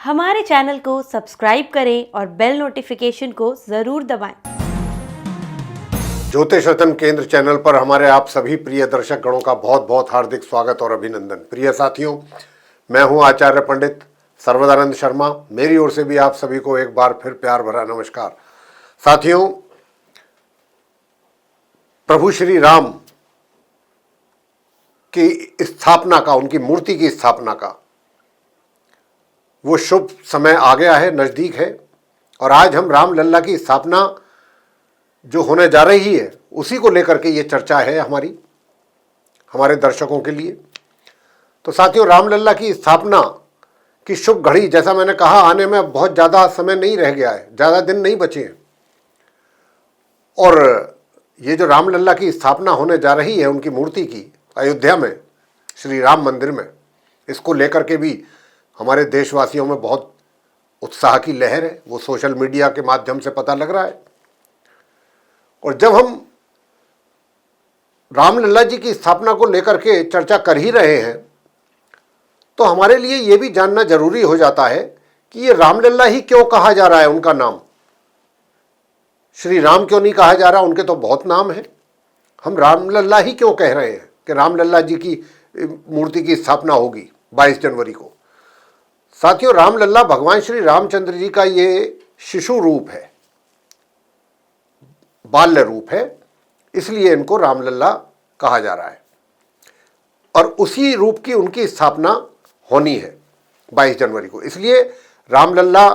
हमारे चैनल को सब्सक्राइब करें और बेल नोटिफिकेशन को ज़रूर दबाएं। ज्योतिष रत्न केंद्र चैनल पर हमारे आप सभी प्रिय दर्शक गणों का बहुत बहुत हार्दिक स्वागत और अभिनंदन। प्रिय साथियों, मैं हूं आचार्य पंडित सर्वदानंद शर्मा। मेरी ओर से भी आप सभी को एक बार फिर प्यार भरा नमस्कार। साथियों, प्रभु श्री राम की स्थापना का, उनकी मूर्ति की स्थापना का वो शुभ समय आ गया है, नज़दीक है। और आज हम रामलला की स्थापना जो होने जा रही है उसी को लेकर के ये चर्चा है हमारे दर्शकों के लिए। तो साथियों, रामलला की स्थापना की शुभ घड़ी, जैसा मैंने कहा, आने में बहुत ज़्यादा समय नहीं रह गया है, ज़्यादा दिन नहीं बचे हैं। और ये जो रामलला की स्थापना होने जा रही है उनकी मूर्ति की, अयोध्या में श्री राम मंदिर में, इसको लेकर के भी हमारे देशवासियों में बहुत उत्साह की लहर है। वो सोशल मीडिया के माध्यम से पता लग रहा है। और जब हम रामलला जी की स्थापना को लेकर के चर्चा कर ही रहे हैं तो हमारे लिए ये भी जानना जरूरी हो जाता है कि ये रामलला ही क्यों कहा जा रहा है। उनका नाम श्री राम क्यों नहीं कहा जा रहा? उनके तो बहुत नाम हैं। हम रामलला ही क्यों कह रहे हैं कि रामलला जी की मूर्ति की स्थापना होगी 22 जनवरी को? साथियों, रामलला भगवान श्री रामचंद्र जी का ये शिशु रूप है, बाल्य रूप है, इसलिए इनको रामलला कहा जा रहा है। और उसी रूप की उनकी स्थापना होनी है 22 जनवरी को, इसलिए रामलला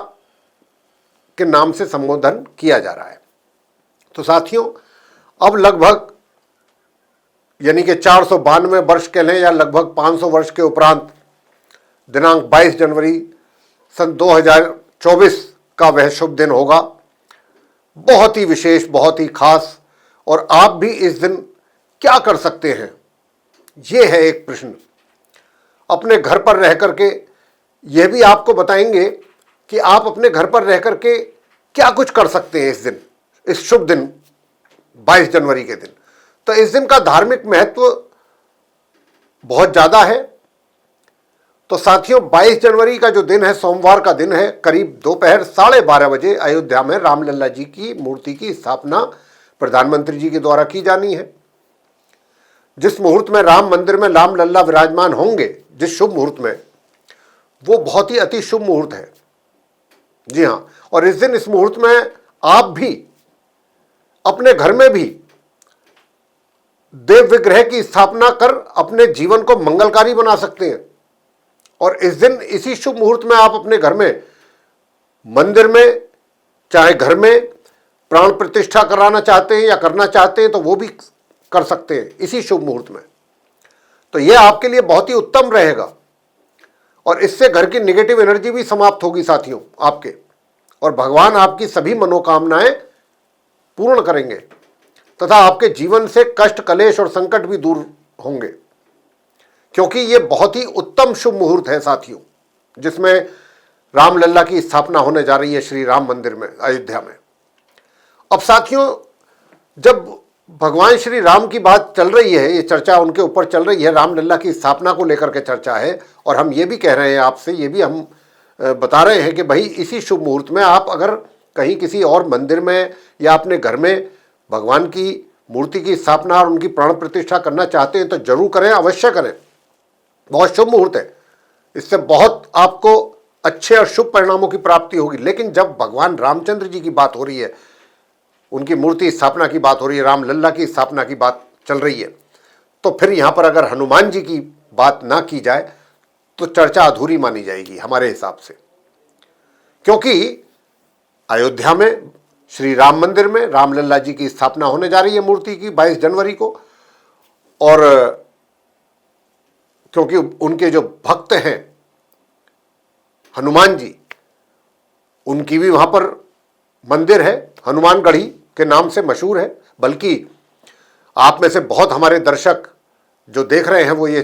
के नाम से संबोधन किया जा रहा है। तो साथियों, अब लगभग यानी कि 492 वर्ष के लें या लगभग 500 वर्ष के उपरांत दिनांक 22 जनवरी सन 2024 का वह शुभ दिन होगा। बहुत ही विशेष, बहुत ही खास। और आप भी इस दिन क्या कर सकते हैं, ये है एक प्रश्न। अपने घर पर रह करके यह भी आपको बताएंगे कि आप अपने घर पर रह करके क्या कुछ कर सकते हैं इस दिन, इस शुभ दिन 22 जनवरी के दिन। तो इस दिन का धार्मिक महत्व बहुत ज़्यादा है। तो साथियों, 22 जनवरी का जो दिन है, सोमवार का दिन है, करीब दोपहर 12:30 बजे अयोध्या में रामलला जी की मूर्ति की स्थापना प्रधानमंत्री जी के द्वारा की जानी है। जिस मुहूर्त में राम मंदिर में रामलला विराजमान होंगे, जिस शुभ मुहूर्त में, वो बहुत ही अति शुभ मुहूर्त है। जी हाँ, और इस दिन, इस मुहूर्त में आप भी अपने घर में भी देव विग्रह की स्थापना कर अपने जीवन को मंगलकारी बना सकते हैं। और इस दिन, इसी शुभ मुहूर्त में आप अपने घर में, मंदिर में, चाहे घर में प्राण प्रतिष्ठा कराना चाहते हैं या करना चाहते हैं तो वो भी कर सकते हैं इसी शुभ मुहूर्त में। तो यह आपके लिए बहुत ही उत्तम रहेगा और इससे घर की नेगेटिव एनर्जी भी समाप्त होगी साथियों आपके, और भगवान आपकी सभी मनोकामनाएं पूर्ण करेंगे तथा आपके जीवन से कष्ट, कलेश और संकट भी दूर होंगे, क्योंकि ये बहुत ही उत्तम शुभ मुहूर्त है साथियों, जिसमें रामलला की स्थापना होने जा रही है श्री राम मंदिर में, अयोध्या में। अब साथियों, जब भगवान श्री राम की बात चल रही है, ये चर्चा उनके ऊपर चल रही है, रामलला की स्थापना को लेकर के चर्चा है, और हम ये भी कह रहे हैं आपसे, ये भी हम बता रहे हैं कि भाई इसी शुभ मुहूर्त में आप अगर कहीं किसी और मंदिर में या अपने घर में भगवान की मूर्ति की स्थापना और उनकी प्राण प्रतिष्ठा करना चाहते हैं तो जरूर करें, अवश्य करें। बहुत शुभ मुहूर्त है, इससे बहुत आपको अच्छे और शुभ परिणामों की प्राप्ति होगी। लेकिन जब भगवान रामचंद्र जी की बात हो रही है, उनकी मूर्ति स्थापना की बात हो रही है, रामलला की स्थापना की बात चल रही है, तो फिर यहाँ पर अगर हनुमान जी की बात ना की जाए तो चर्चा अधूरी मानी जाएगी हमारे हिसाब से। क्योंकि अयोध्या में श्री राम मंदिर में रामलला जी की स्थापना होने जा रही है मूर्ति की 22 जनवरी को, और क्योंकि उनके जो भक्त हैं हनुमान जी, उनकी भी वहां पर मंदिर है, हनुमानगढ़ी के नाम से मशहूर है। बल्कि आप में से बहुत हमारे दर्शक जो देख रहे हैं, वो ये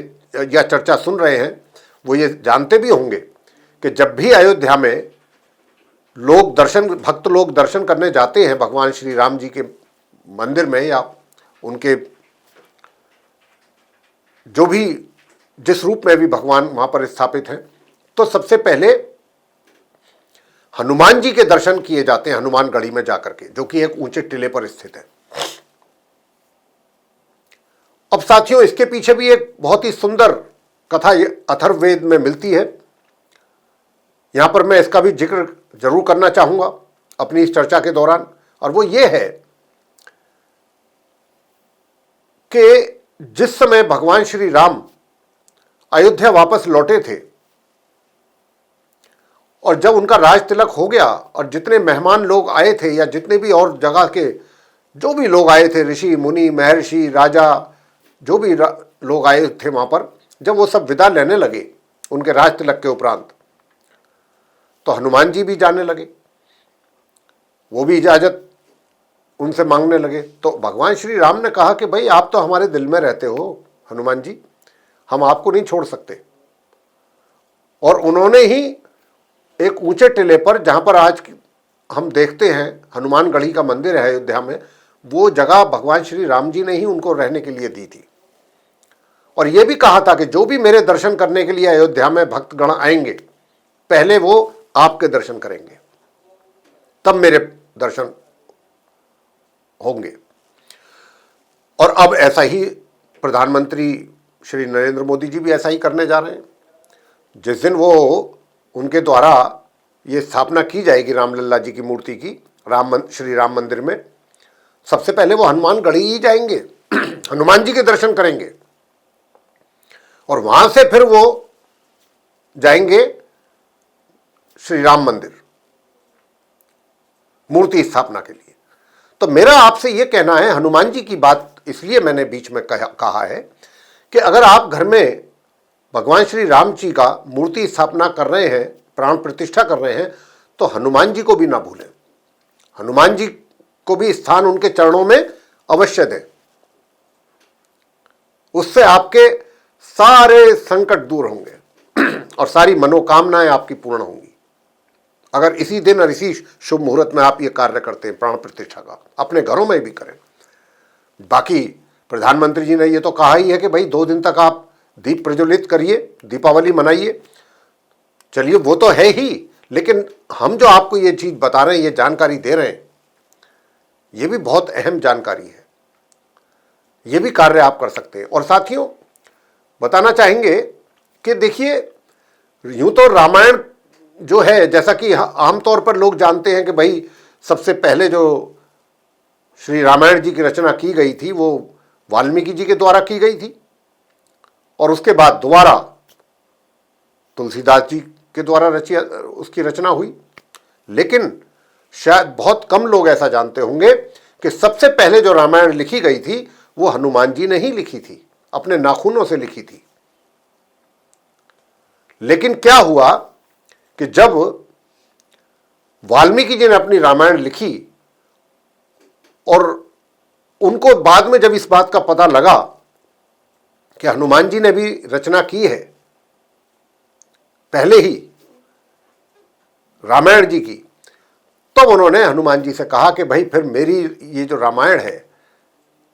या चर्चा सुन रहे हैं, वो ये जानते भी होंगे कि जब भी अयोध्या में भक्त लोग दर्शन करने जाते हैं भगवान श्री राम जी के मंदिर में, या उनके जो भी जिस रूप में भी भगवान वहाँ पर स्थापित हैं, तो सबसे पहले हनुमान जी के दर्शन किए जाते हैं हनुमानगढ़ी में जाकर के, जो कि एक ऊंचे टीले पर स्थित है। अब साथियों, इसके पीछे भी एक बहुत ही सुंदर कथा अथर्ववेद में मिलती है। यहां पर मैं इसका भी जिक्र जरूर करना चाहूंगा अपनी इस चर्चा के दौरान, और वो ये है कि जिस समय भगवान श्री राम अयोध्या वापस लौटे थे और जब उनका राज तिलक हो गया और जितने मेहमान लोग आए थे या जितने भी और जगह के जो भी लोग आए थे, ऋषि मुनि महर्षि राजा, जो भी लोग आए थे वहां पर, जब वो सब विदा लेने लगे उनके राज तिलक के उपरांत, तो हनुमान जी भी जाने लगे, वो भी इजाजत उनसे मांगने लगे। तो भगवान श्री राम ने कहा कि भाई आप तो हमारे दिल में रहते हो हनुमान जी, हम आपको नहीं छोड़ सकते। और उन्होंने ही एक ऊंचे टिले पर, जहां पर आज हम देखते हैं हनुमानगढ़ी का मंदिर है अयोध्या में, वो जगह भगवान श्री राम जी ने ही उनको रहने के लिए दी थी। और यह भी कहा था कि जो भी मेरे दर्शन करने के लिए अयोध्या में भक्तगण आएंगे, पहले वो आपके दर्शन करेंगे, तब मेरे दर्शन होंगे। और अब ऐसा ही प्रधानमंत्री श्री नरेंद्र मोदी जी भी ऐसा ही करने जा रहे हैं। जिस दिन वो उनके द्वारा ये स्थापना की जाएगी रामलल्ला जी की मूर्ति की श्री राम मंदिर में, सबसे पहले वो हनुमानगढ़ी ही जाएंगे हनुमान जी के दर्शन करेंगे, और वहां से फिर वो जाएंगे श्री राम मंदिर मूर्ति स्थापना के लिए। तो मेरा आपसे यह कहना है, हनुमान जी की बात इसलिए मैंने बीच में कहा है कि अगर आप घर में भगवान श्री राम जी का मूर्ति स्थापना कर रहे हैं, प्राण प्रतिष्ठा कर रहे हैं, तो हनुमान जी को भी ना भूलें। हनुमान जी को भी स्थान उनके चरणों में अवश्य दें। उससे आपके सारे संकट दूर होंगे और सारी मनोकामनाएं आपकी पूर्ण होंगी। अगर इसी दिन और इसी शुभ मुहूर्त में आप ये कार्य करते हैं प्राण प्रतिष्ठा का, अपने घरों में भी करें। बाकी प्रधानमंत्री जी ने ये तो कहा ही है कि भाई 2 दिन तक आप दीप प्रज्वलित करिए, दीपावली मनाइए। चलिए वो तो है ही, लेकिन हम जो आपको ये चीज बता रहे हैं, ये जानकारी दे रहे हैं, ये भी बहुत अहम जानकारी है। ये भी कार्य आप कर सकते हैं। और साथियों, बताना चाहेंगे कि देखिए, यूं तो रामायण जो है, जैसा कि आमतौर पर लोग जानते हैं कि भाई सबसे पहले जो श्री रामायण जी की रचना की गई थी वो वाल्मीकि जी के द्वारा की गई थी, और उसके बाद दोबारा तुलसीदास जी के द्वारा उसकी रचना हुई। लेकिन शायद बहुत कम लोग ऐसा जानते होंगे कि सबसे पहले जो रामायण लिखी गई थी वो हनुमान जी ने ही लिखी थी, अपने नाखूनों से लिखी थी। लेकिन क्या हुआ कि जब वाल्मीकि जी ने अपनी रामायण लिखी और उनको बाद में जब इस बात का पता लगा कि हनुमान जी ने भी रचना की है पहले ही रामायण जी की, तब उन्होंने हनुमान जी से कहा कि भाई फिर मेरी ये जो रामायण है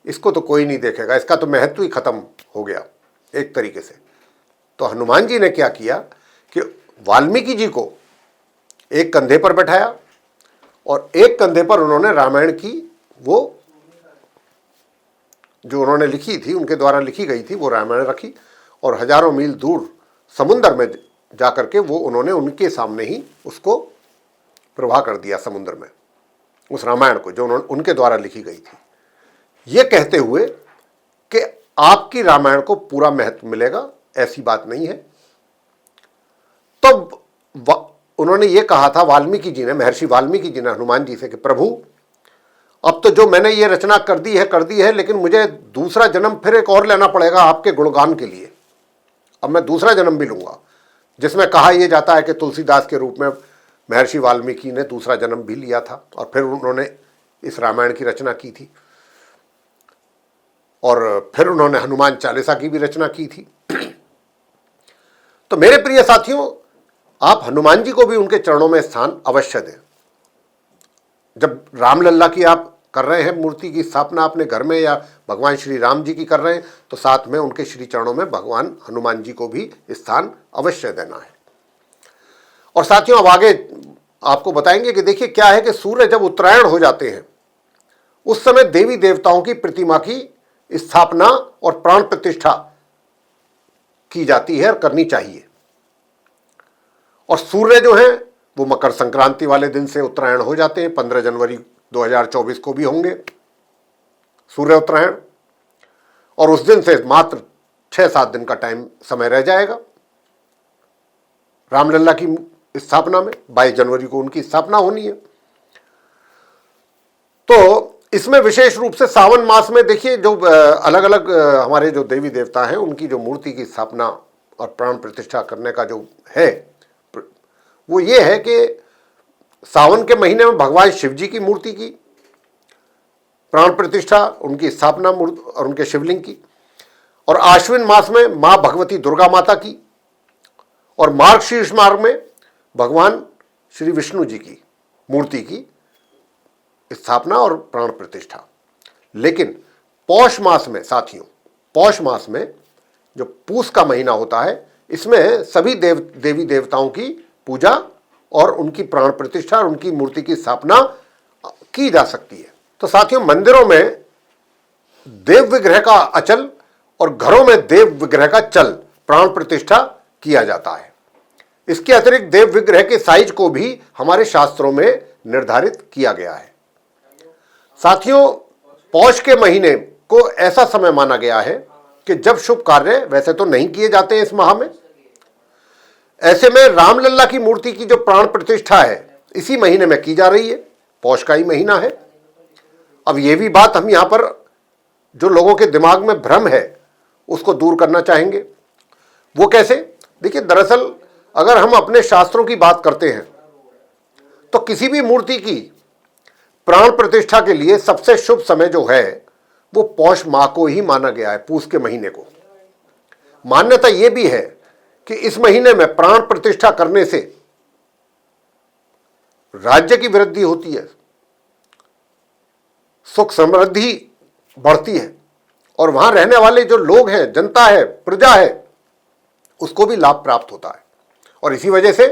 इसको तो कोई नहीं देखेगा, इसका तो महत्व ही खत्म हो गया एक तरीके से। तो हनुमान जी ने क्या किया कि वाल्मीकि जी को एक कंधे पर बैठाया और एक कंधे पर उन्होंने रामायण की वो जो उन्होंने लिखी थी, उनके द्वारा लिखी गई थी, वो रामायण रखी, और हजारों मील दूर समुद्र में जाकर के वो उन्होंने उनके सामने ही उसको प्रवाह कर दिया समुद्र में, उस रामायण को जो उनके द्वारा लिखी गई थी, ये कहते हुए कि आपकी रामायण को पूरा महत्व मिलेगा, ऐसी बात नहीं है। तब उन्होंने ये कहा था वाल्मीकि जी ने, महर्षि वाल्मीकि जी ने हनुमान जी से कि प्रभु, अब तो जो मैंने ये रचना कर दी है, लेकिन मुझे दूसरा जन्म फिर एक और लेना पड़ेगा आपके गुणगान के लिए। अब मैं दूसरा जन्म भी लूंगा, जिसमें कहा यह जाता है कि तुलसीदास के रूप में महर्षि वाल्मीकि ने दूसरा जन्म भी लिया था और फिर उन्होंने इस रामायण की रचना की थी, और फिर उन्होंने हनुमान चालीसा की भी रचना की थी। तो मेरे प्रिय साथियों, आप हनुमान जी को भी उनके चरणों में स्थान अवश्य दें। जब रामलल्ला की आप कर रहे हैं मूर्ति की स्थापना अपने घर में, या भगवान श्री राम जी की कर रहे हैं, तो साथ में उनके श्री चरणों में भगवान हनुमान जी को भी स्थान अवश्य देना है। और साथियों, अब आगे आपको बताएंगे कि देखिए क्या है कि सूर्य जब उत्तरायण हो जाते हैं उस समय देवी देवताओं की प्रतिमा की स्थापना और प्राण प्रतिष्ठा की जाती है और करनी चाहिए। और सूर्य जो है वो मकर संक्रांति वाले दिन से उत्तरायण हो जाते हैं, 15 जनवरी 2024 को भी होंगे सूर्य उत्तरायण, और उस दिन से मात्र 6-7 दिन का टाइम समय रह जाएगा रामलला की स्थापना में। 22 जनवरी को उनकी स्थापना होनी है। तो इसमें विशेष रूप से सावन मास में देखिए जो अलग अलग हमारे जो देवी देवता हैं उनकी जो मूर्ति की स्थापना और प्राण प्रतिष्ठा करने का जो है वो ये है कि सावन के महीने में भगवान शिव जी की मूर्ति की प्राण प्रतिष्ठा, उनकी स्थापना और उनके शिवलिंग की, और आश्विन मास में मां भगवती दुर्गा माता की, और मार्गशीर्ष मार्ग में भगवान श्री विष्णु जी की मूर्ति की स्थापना और प्राण प्रतिष्ठा। लेकिन पौष मास में साथियों, पौष मास में जो पूस का महीना होता है इसमें सभी देवी देवताओं की पूजा और उनकी प्राण प्रतिष्ठा और उनकी मूर्ति की स्थापना की जा सकती है। तो साथियों, मंदिरों में देव विग्रह का अचल और घरों में देव विग्रह का चल प्राण प्रतिष्ठा किया जाता है। इसके अतिरिक्त देव विग्रह के साइज को भी हमारे शास्त्रों में निर्धारित किया गया है। साथियों, पौष के महीने को ऐसा समय माना गया है कि जब शुभ कार्य वैसे तो नहीं किए जाते हैं इस माह में, ऐसे में रामलला की मूर्ति की जो प्राण प्रतिष्ठा है इसी महीने में की जा रही है, पौष का ही महीना है। अब ये भी बात हम यहां पर जो लोगों के दिमाग में भ्रम है उसको दूर करना चाहेंगे। वो कैसे? देखिए, दरअसल अगर हम अपने शास्त्रों की बात करते हैं तो किसी भी मूर्ति की प्राण प्रतिष्ठा के लिए सबसे शुभ समय जो है वो पौष माह को ही माना गया है, पूस के महीने को। मान्यता यह भी है कि इस महीने में प्राण प्रतिष्ठा करने से राज्य की वृद्धि होती है, सुख समृद्धि बढ़ती है, और वहां रहने वाले जो लोग हैं, जनता है, प्रजा है, उसको भी लाभ प्राप्त होता है। और इसी वजह से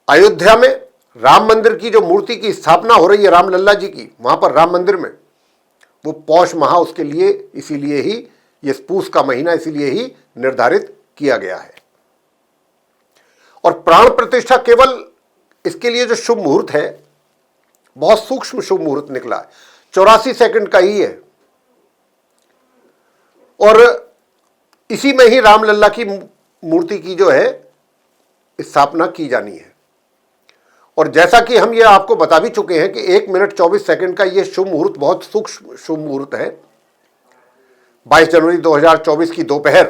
अयोध्या में राम मंदिर की जो मूर्ति की स्थापना हो रही है रामलला जी की, वहां पर राम मंदिर में, वो पौष माह उसके लिए इसीलिए ही, ये पूस का महीना इसीलिए ही निर्धारित किया गया है। और प्राण प्रतिष्ठा केवल इसके लिए जो शुभ मुहूर्त है, बहुत सूक्ष्म शुभ मुहूर्त निकला है, 84 सेकंड का ही है, और इसी में ही रामलला की मूर्ति की जो है स्थापना की जानी है। और जैसा कि हम ये आपको बता भी चुके हैं कि 1 मिनट 24 सेकंड का ये शुभ मुहूर्त बहुत सूक्ष्म शुभ मुहूर्त है। 22 जनवरी 2024 की दोपहर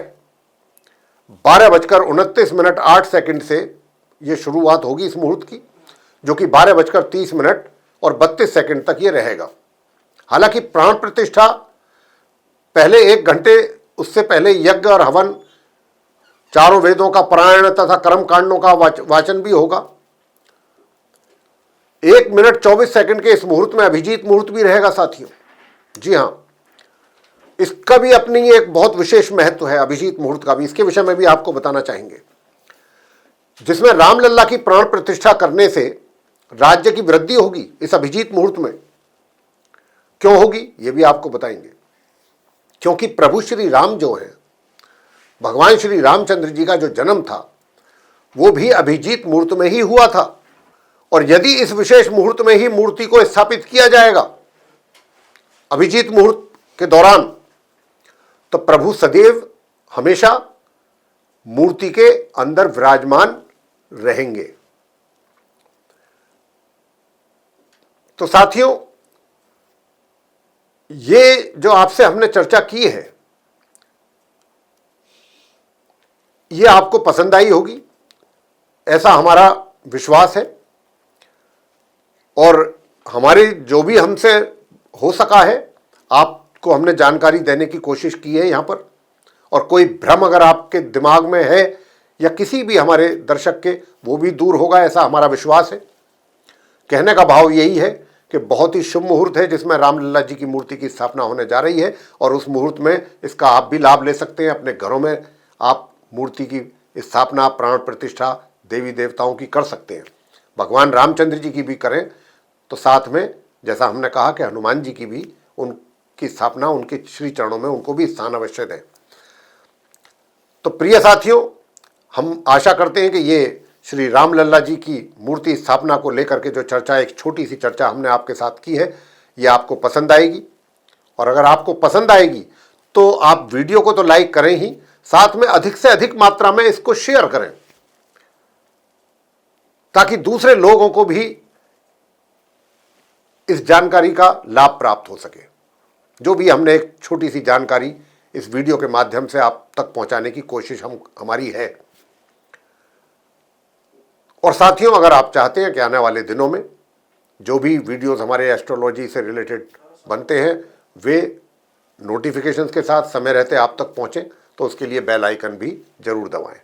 12:29:08 से ये शुरुआत होगी इस मुहूर्त की, जो कि 12:30 तक ये रहेगा। हालांकि प्राण प्रतिष्ठा पहले 1 घंटे उससे पहले यज्ञ और हवन, चारों वेदों का पारायण तथा कर्म कांडों का वाचन भी होगा। 1 मिनट 24 सेकंड के इस मुहूर्त में अभिजीत मुहूर्त भी रहेगा साथियों। जी हां, इसका भी अपनी एक बहुत विशेष महत्व है, अभिजीत मुहूर्त का भी। इसके विषय में भी आपको बताना चाहेंगे, जिसमें रामलला की प्राण प्रतिष्ठा करने से राज्य की वृद्धि होगी। इस अभिजीत मुहूर्त में क्यों होगी यह भी आपको बताएंगे। क्योंकि प्रभु श्री राम जो है, भगवान श्री रामचंद्र जी का जो जन्म था वो भी अभिजीत मुहूर्त में ही हुआ था। और यदि इस विशेष मुहूर्त में ही मूर्ति को स्थापित किया जाएगा अभिजीत मुहूर्त के दौरान, तो प्रभु सदैव हमेशा मूर्ति के अंदर विराजमान रहेंगे। तो साथियों, ये जो आपसे हमने चर्चा की है ये आपको पसंद आई होगी, ऐसा हमारा विश्वास है। और हमारी जो भी हमसे हो सका है आपको हमने जानकारी देने की कोशिश की है यहाँ पर। और कोई भ्रम अगर आपके दिमाग में है या किसी भी हमारे दर्शक के, वो भी दूर होगा, ऐसा हमारा विश्वास है। कहने का भाव यही है कि बहुत ही शुभ मुहूर्त है जिसमें रामलला जी की मूर्ति की स्थापना होने जा रही है, और उस मुहूर्त में इसका आप भी लाभ ले सकते हैं। अपने घरों में आप मूर्ति की स्थापना, प्राण प्रतिष्ठा देवी देवताओं की कर सकते हैं। भगवान रामचंद्र जी की भी करें तो साथ में जैसा हमने कहा कि हनुमान जी की भी उनकी स्थापना उनके श्री चरणों में उनको भी स्थान अवश्य दें। तो प्रिय साथियों, हम आशा करते हैं कि ये श्री रामलल्ला जी की मूर्ति स्थापना को लेकर के जो चर्चा, एक छोटी सी चर्चा हमने आपके साथ की है, ये आपको पसंद आएगी। और अगर आपको पसंद आएगी तो आप वीडियो को तो लाइक करें ही, साथ में अधिक से अधिक मात्रा में इसको शेयर करें ताकि दूसरे लोगों को भी इस जानकारी का लाभ प्राप्त हो सके। जो भी हमने एक छोटी सी जानकारी इस वीडियो के माध्यम से आप तक पहुंचाने की कोशिश हमारी है। और साथियों, अगर आप चाहते हैं कि आने वाले दिनों में जो भी वीडियोस हमारे एस्ट्रोलॉजी से रिलेटेड बनते हैं वे नोटिफिकेशंस के साथ समय रहते आप तक पहुंचें, तो उसके लिए बेल आइकन भी जरूर दबाएं।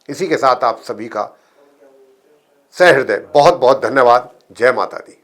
इसी के साथ आप सभी का सहृदय बहुत बहुत धन्यवाद। जय माता दी।